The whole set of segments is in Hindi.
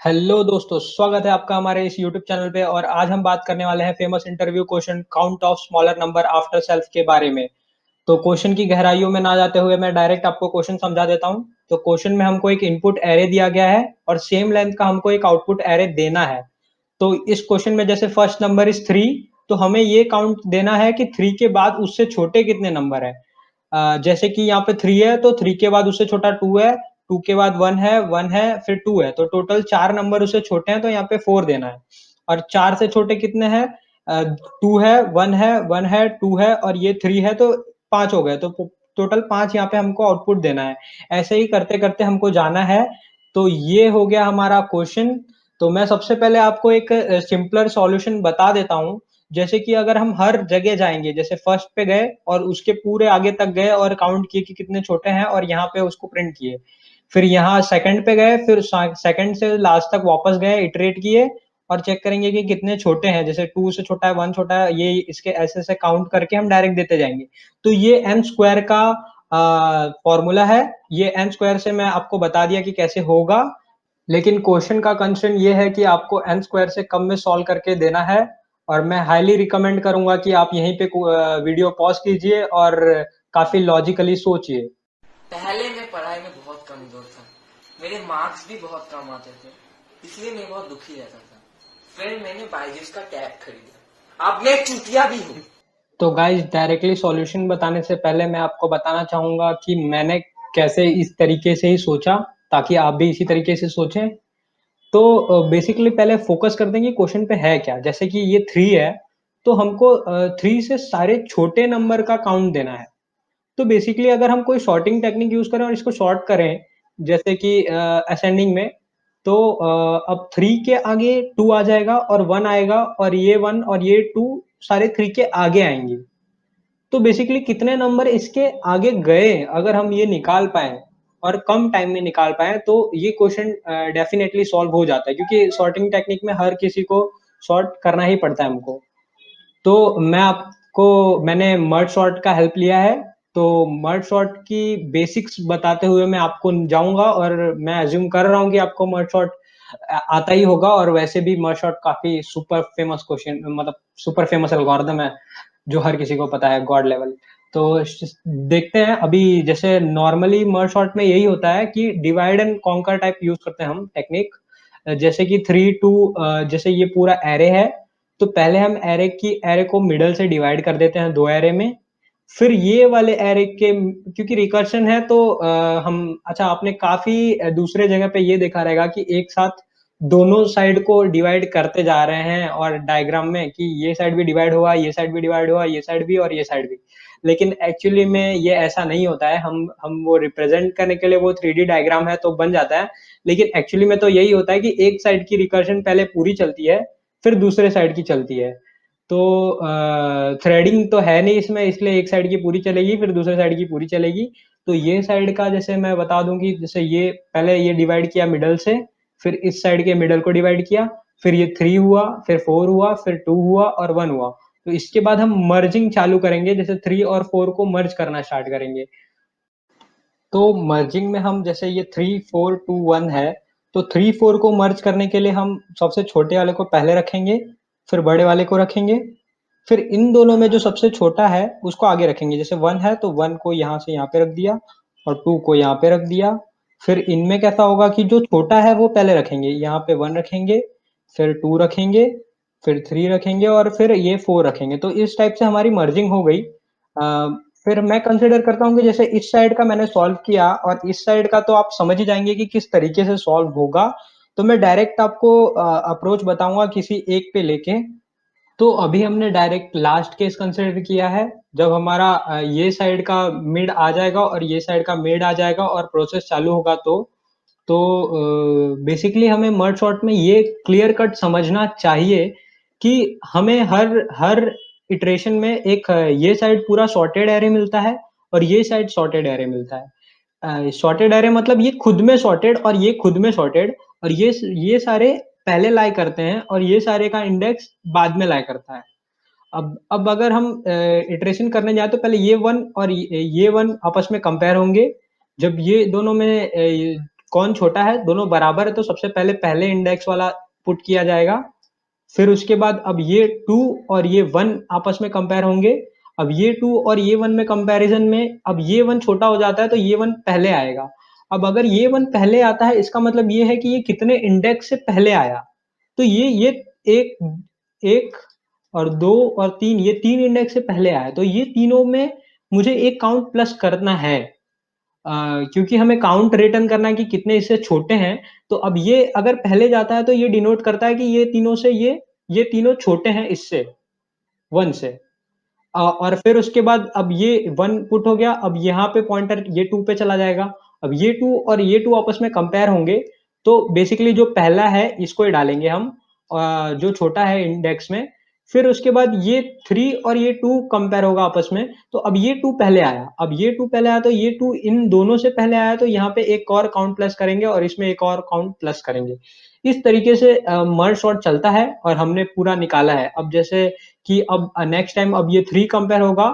हेलो दोस्तों, स्वागत है आपका हमारे इस यूट्यूब चैनल पे और आज हम बात करने वाले हैं famous interview question count of smaller number after self के बारे में। तो क्वेश्चन की गहराइयों में ना जाते हुए मैं डायरेक्ट आपको क्वेश्चन समझा देता हूँ। तो क्वेश्चन में हमको एक इनपुट एरे दिया गया है और सेम लेंथ का हमको एक आउटपुट एरे देना है। तो इस क्वेश्चन में जैसे फर्स्ट नंबर इज 3, तो हमें ये काउंट देना है कि 3 के बाद उससे छोटे कितने नंबर हैं। जैसे कि यहाँ पे 3 है तो 3 के बाद उससे छोटा 2 है, 2 के बाद 1 है फिर 2 है, तो टोटल 4 नंबर उससे छोटे हैं तो यहाँ पे 4 देना है। और 4 से छोटे कितने हैं? 2 है, 1 है, 2 है और ये 3 है, तो 5 हो गए। तो टोटल 5 यहाँ पे हमको आउटपुट देना है। ऐसे ही करते-करते हमको जाना है। तो ये हो गया हमारा क्वेश्चन। तो मैं सबसे पहले आपको एक सिंपलर सॉल्यूशन बता देता हूँ। जैसे कि अगर हम हर जगह जाएँगे, जैसे फर्स्ट पे गए और उसके पूरे आगे तक गए और काउंट किए कि कितने छोटे हैं और यहाँ पे उसको प्रिंट किए। फिर यहाँ सेकंड पे गए, फिर सेकंड से लास्ट तक वापस गए, इटरेट किए और चेक करेंगे कि कितने छोटे हैं। जैसे 2 से छोटा है, 1 छोटा है, ये इसके ऐसे-ऐसे काउंट करके हम डायरेक्ट देते जाएँगे। तो ये n स्क्वायर का फॉर्मूला है। ये n स्क्वायर से मैं आपको बता दिया कि कैसे होगा। लेकिन क्वेश्चन का कंस्ट्रेंट ये है कि आपको n स्क्वायर से कम में सॉल्व करके देना है और मैं हाईली रिकमेंड करूँगा कि आप यहीं पे वीडियो पॉज़ कीजिए और काफ़ी लॉजिकली सोचिए। पहले मैं पढ़ाई में बहुत कमजोर था। मेरे मार्क्स भी बहुत कम आते थे, इसलिए मैं बहुत दुखी रहता था। फिर मैंने बायजूस का टैब खरीदा। अब मैं चूतिया भी हूँ। तो गाइस, डायरेक्टली सॉल्यूशन बताने से पहले मैं आपको बताना चाहूँगा कि मैंने कैसे इस तरीके से ही सोचा, ताकि आप भी इसी तरीके से सोचें। तो बेसिकली पहले फोकस करते हैं कि क्वेश्चन पे है क्या। जैसे कि ये 3 है, तो हमको 3 से सारे छोटे नंबर का काउंट देना है। तो बेसिकली अगर हम कोई सॉर्टिंग टेक्निक यूज़ करें और इसको सॉर्ट करें, जैसे कि असेंडिंग में, तो अब 3 के आगे 2 आ जाएगा और 1 आएगा और ये 1 और ये 2 सारे 3 के आगे आएँगे। तो बेसिकली कितने नंबर इसके आगे गए, अगर हम ये निकाल पाएँ और कम टाइम में निकाल पाएँ, तो ये क्वेश्चन डेफिनिटली सॉल्व हो जाता है, क्योंकि सॉर्टिंग टेक्निक में हर किसी को सॉर्ट करना ही पड़ता है हमको। तो मैंने मर्ज सॉर्ट का हेल्प लिया है। तो मर्ज सॉर्ट की बेसिक्स बताते हुए मैं आपको जाऊँगा और मैं अज़्यूम कर रहा हूँ कि आपको मर्ज सॉर्ट आता ही होगा और वैसे भी मर्ज सॉर्ट काफ़ी सुपर फेमस क्वेश्चन, मतलब सुपर फेमस एल्गोरिथम है, जो हर किसी को पता है, गॉड लेवल। तो देखते हैं अभी। जैसे नॉर्मली मर्ज सॉर्ट में यही होता है कि divide and conquer type use करते हैं हम टेक्निक। जैसे कि 3 टू जैसे ये पूरा एरे है, तो पहले हम एरे को मिडल से डिवाइड कर देते हैं 2 एरे में। फिर ये वाले एरे के, क्योंकि रिकर्शन है तो हम अच्छा, आपने काफ़ी दूसरे जगह पे ये देखा रहेगा कि एक साथ दोनों साइड को डिवाइड करते जा रहे हैं और डायग्राम में कि ये साइड भी डिवाइड हुआ, ये साइड भी डिवाइड हुआ, ये साइड भी और ये साइड भी। लेकिन एक्चुअली में ये ऐसा नहीं होता है। हम वो रिप्रेजेंट करने के लिए वो 3D डायग्राम है तो बन जाता है। लेकिन एक्चुअली में तो यही होता है कि एक साइड की रिकर्शन पहले पूरी चलती है, फिर दूसरे साइड की चलती है। तो थ्रेडिंग तो है नहीं इसमें, इसलिए एक साइड की पूरी चलेगी, फिर दूसरे साइड की पूरी चलेगी। तो ये साइड का जैसे मैं बता दूँ कि जैसे ये पहले ये डिवाइड किया मिडल से, फिर इस साइड के मिडल को डिवाइड किया, फिर ये 3 हुआ, फिर 4 हुआ, फिर 2 हुआ और 1 हुआ। तो इसके बाद हम मर्जिंग चालू करेंगे, जैसे 3 और 4 को मर्ज करना स्टार्ट करेंगे। तो मर्जिंग में हम जैसे ये 3, 4, 2, 1 है, तो 3, 4 को मर्ज करने के लिए हम सबसे छोटे वाले को पहले रखेंगे, फिर बड़े वाले को रखेंगे, फिर इन दोनों में जो सबसे छोटा है उसको आगे रखेंगे। जैसे 1 है तो 1 को यहाँ से यहाँ पे रख दिया और 2 को यहाँ पे रख दिया। फिर इनमें कैसा होगा कि जो छोटा है वो पहले रखेंगे, यहाँ पे 1 रखेंगे, फिर 2 रखेंगे, फिर 3 रखेंगे और फिर ये 4 रखेंगे। तो इस टाइप से हमारी मर्जिंग हो गई। फिर मैं कंसीडर करता हूँ कि जैसे इस साइड का मैंने सॉल्व किया और इस साइड का तो आप समझ ही जाएँगे कि किस तरीके से सॉल्व होगा। तो मैं डायरेक्ट आपको अप्रोच बताऊँगा किसी एक पे लेके। तो अभी हमने डायरेक्ट लास्ट केस कंसीडर किया है, जब हमारा ये साइड का मिड आ जाएगा और ये साइड का मिड आ जाएगा और प्रोसेस चालू होगा। तो बेसिकली हमें मर्ज सॉर्ट में ये क्लियर कट समझना चाहिए कि हमें हर हर इटरेशन में एक ये साइड पूरा सॉर्टेड एरे मिलता है और ये साइड सॉर्टेड एरे मिलता है। सॉर्टेड एरे मतलब ये खुद में सॉर्टेड और ये खुद में सॉर्टेड, और ये सारे पहले लाई करते हैं और ये सारे का इंडेक्स बाद में लाई करता है। अब अगर हम इटरेशन करने जाएँ तो पहले ये 1 और ये 1 आपस में कंपेयर होंगे। जब ये दोनों में कौन छोटा है, दोनों बराबर है तो सबसे पहले पहले इंडेक्स वाला पुट किया जाएगा। फिर उसके बाद अब ये 2 और ये 1 आपस में कंपेयर होंगे। अब ये 2 और ये 1 में कंपैरिजन में अब ये 1 छोटा हो जाता है तो ये 1 पहले आएगा। अब अगर ये 1 पहले आता है इसका मतलब ये है कि ये कितने इंडेक्स से पहले आया। तो ये 1 1 और 2 और 3 ये 3 इंडेक्स से पहले आया। तो ये तीनों में मुझे एक काउंट प्लस करना है। क्योंकि हमें काउंट रिटर्न करना है कि कितने इससे छोटे हैं, तो अब ये अगर पहले जाता है तो ये डिनोट करता है कि ये तीनों से ये तीनों छोटे हैं इससे, 1 से। और फिर उसके बाद अब ये 1 पुट हो गया, अब यहाँ पे पॉइंटर ये 2 पे चला जाएगा। अब ये 2 और ये 2 आपस में कंपेयर होंगे, तो बेसिकली जो पहला है इसको ही डालेंगे हम जो छोटा है इंडेक्स में। फिर उसके बाद ये 3 और ये 2 कंपेयर होगा आपस में, तो अब ये 2 पहले आया। अब ये 2 पहले आया तो ये 2 इन दोनों से पहले आया तो यहाँ पे एक और काउंट प्लस करेंगे और इसमें एक और काउंट प्लस करेंगे। इस तरीके से मर्ज सॉर्ट चलता है और हमने पूरा निकाला है। अब जैसे कि अब नेक्स्ट टाइम अब ये 3 कंपेयर होगा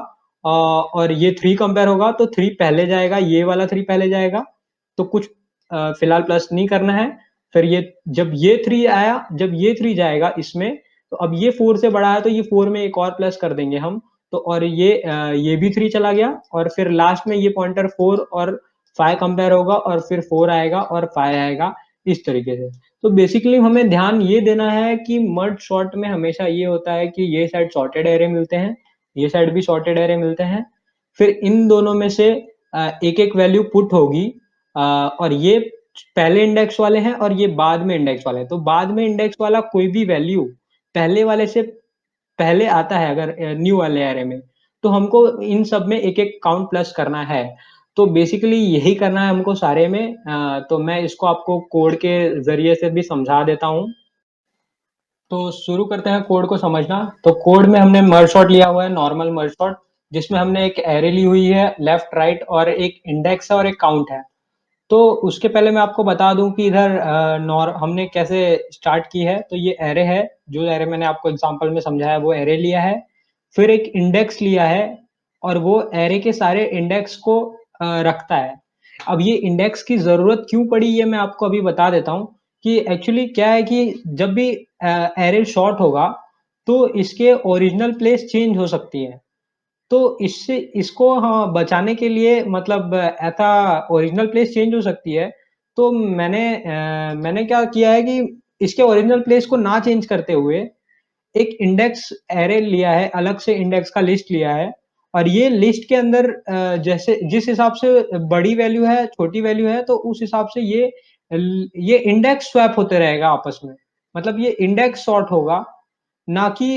और ये 3 कंपेयर होगा तो 3 पहले जाएगा, ये वाला 3 पहले जाएगा, तो कुछ फिलहाल प्लस नहीं करना है। फिर ये जब ये 3 आया, जब ये 3 जाएगा इसमें, तो अब ये 4 से बड़ा है तो ये 4 में एक और प्लस कर देंगे हम। तो और ये भी 3 चला गया और फिर लास्ट में ये पॉइंटर 4 और 5 कंपेयर होगा और फिर 4 आएगा और 5 आएगा, इस तरीके से। तो बेसिकली हमें ध्यान ये देना है कि मर्ज सॉर्ट में हमेशा ये होता है कि ये साइड सॉर्टेड एरे मिलते हैं, ये साइड भी सॉर्टेड एरे मिलते हैं। फिर इन दोनों में से एक-एक वैल्यू पुट होगी और ये पहले इंडेक्स वाले हैं और ये बाद में इंडेक्स वाले हैं। तो बाद में इंडेक्स वाला कोई भी वैल्यू पहले वाले से पहले आता है अगर न्यू वाले एरे में, तो हमको इन सब में एक-एक काउंट प्लस करना है। तो बेसिकली यही करना है हमको सारे में। तो मैं इसको आपको कोड के ज़रिए से भी समझा देता हूँ। तो शुरू करते हैं कोड को समझना। तो कोड में हमने मर्ज सॉर्ट लिया हुआ है, नॉर्मल मर्ज सॉर्ट, जिसमें हमने एक एरे ली हुई है, लेफ्ट, राइट और एक इंडेक्स है और एक काउंट है। तो उसके पहले मैं आपको बता दूँ कि इधर नॉर हमने कैसे स्टार्ट की है। तो ये एरे है, जो एरे मैंने आपको एग्ज़ाम्पल में समझाया वो एरे लिया है। फिर एक इंडेक्स लिया है और वो एरे के सारे इंडेक्स को रखता है। अब ये इंडेक्स की ज़रूरत क्यों पड़ी ये मैं आपको अभी बता देता हूँ कि एक्चुअली क्या है कि जब भी एरे शॉर्ट होगा, तो इसके ओरिजिनल प्लेस चेंज हो सकती है। तो इससे इसको हाँ, बचाने के लिए मतलब ऐसा ओरिजिनल प्लेस चेंज हो सकती है, तो मैंने क्या किया है कि इसके ओरिजिनल प्लेस को ना चेंज करते हुए एक इंडेक्स एरे लिया है, अलग से इंडेक्स का लिस्ट लिया है और ये लिस्ट के अंदर जैसे जिस हिसाब से बड़ी वैल्यू है, छोटी वैल्यू है, तो उस हिसाब से ये इंडेक्स स्वैप होते रहेगा आपस में। मतलब ये इंडेक्स सॉर्ट होगा, ना कि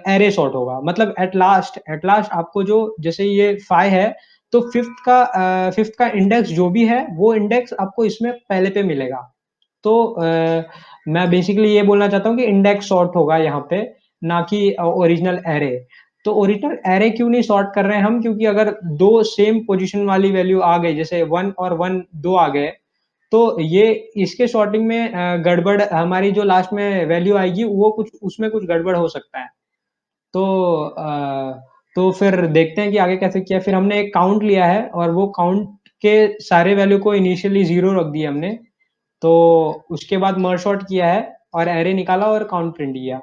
एरे सॉर्ट होगा। मतलब एट लास्ट आपको जो जैसे ये 5 है, तो 5th का इंडेक्स जो भी है, वो इंडेक्स आपको इसमें पहले पे मिलेगा। तो मैं बेसिकली ये बोलना चाहता हूँ कि इंडेक्स सॉर्ट होगा यहाँ पे, ना कि ओरिजिनल एरे। तो ओरिजिनल एरे क्यों नहीं सॉर्ट कर रहे हैं हम? क्योंकि अगर 2 सेम पोज़ीशन वाली वैल्यू आ गई, जैसे 1 और 1 2 आ गए, तो ये इसके सॉर्टिंग में गड़बड़ हमारी जो लास्ट में वैल्यू आएगी, वो कुछ उसमें कुछ गड़बड़ हो सकता है। तो तो फिर देखते हैं कि आगे कैसे किया। फिर हमने एक काउंट लिया है और वो काउंट के सारे वैल्यू को इनिशियली 0 रख दिए हमने। तो उसके बाद मर्ज सॉर्ट किया है और एरे निकाला और काउंट प्रिंट किया।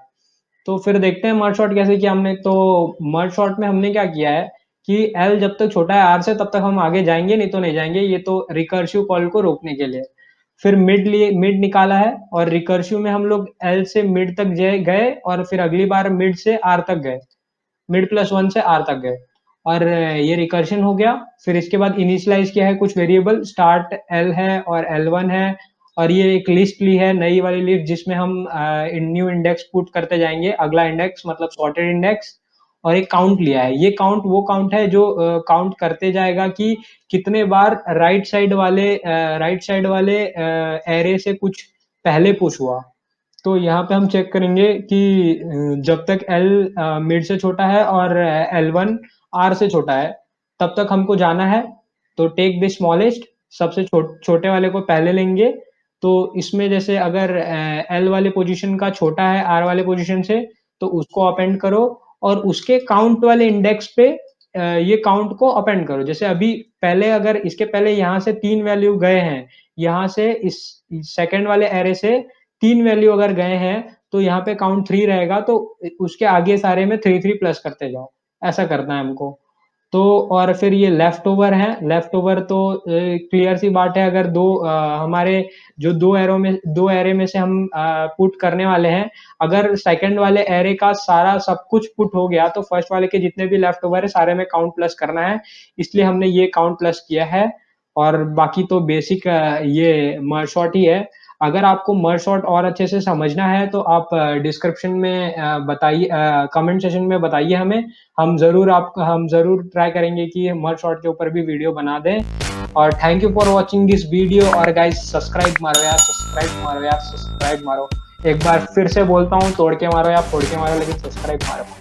तो फिर देखते हैं मर्ज सॉर्ट कैसे किया हमने। तो मर्ज सॉर्ट में हमने क्या किया है कि एल जब तक छोटा है आर से तब तक हम आगे जाएँगे, नहीं तो नहीं जाएँगे। ये तो रिकर्सिव कॉल को रोकने के लिए। फिर मिड निकाला है और रिकर्सिव में हम लोग एल से मिड तक गए और फिर अगली बार मिड से आर तक गए। मिड प्लस 1 से आर तक गए और ये रिकर्शन हो गया। फिर इसके बाद इनिशियलाइज़ किया है कुछ वेरिएबल, स्टार्ट एल है और एल1 है और ये एक लिस्ट ली है, नई वाली लिस्ट, जिसमें हम न्यू इंडेक्स पुट करते जाएँगे, अगला इंडेक्स मतलब सॉर्टेड इंडेक्स। और एक काउंट लिया है। ये काउंट वो काउंट है जो काउंट करते जाएगा कि कितने बार राइट साइड वाले एरे से कुछ पहले पुश हुआ। तो यहाँ पे हम चेक करेंगे कि जब तक एल मिड से छोटा है और एल1 आर से छोटा है, तब तक हमको जाना है। तो टेक द स्मॉलेस्ट, सबसे छोटे वाले को पहले लेंगे। तो इसमें जैसे अगर एल वाले पोजीशन का छोटा है आर वाले पोजीशन से, तो उसको अपेंड करो और उसके काउंट वाले इंडेक्स पे ये काउंट को अपेंड करो। जैसे अभी पहले अगर इसके पहले यहाँ से 3 वैल्यू गए हैं, यहाँ से इस सेकंड वाले एरे से 3 वैल्यू अगर गए हैं तो यहाँ पे काउंट 3 रहेगा, तो उसके आगे सारे में 3 प्लस करते जाओ, ऐसा करना है हमको। तो और फिर ये लेफ्ट ओवर है, लेफ्ट ओवर तो क्लियर सी बात है, अगर हमारे जो 2 एरे में से हम पुट करने वाले हैं, अगर सेकंड वाले एरे का सारा सब कुछ पुट हो गया तो फर्स्ट वाले के जितने भी लेफ्ट ओवर है सारे में काउंट प्लस करना है, इसलिए हमने ये काउंट प्लस किया है। और बाकी तो बेसिक ये मर्ज सॉर्ट ही है। अगर आपको मर्ज सॉर्ट और अच्छे से समझना है तो आप डिस्क्रिप्शन में बताइए, कमेंट सेशन में बताइए हमें, हम ज़रूर ट्राई करेंगे कि मर्ज सॉर्ट के ऊपर भी वीडियो बना दें। और thank you for watching this video. और गाइस सब्सक्राइब मारो यार, सब्सक्राइब मारो यार, सब्सक्राइब मारो। एक बार फिर से बोलता हूँ, तोड़ के मारो या फोड़ के मारो, लेकिन सब्सक्राइब मारो।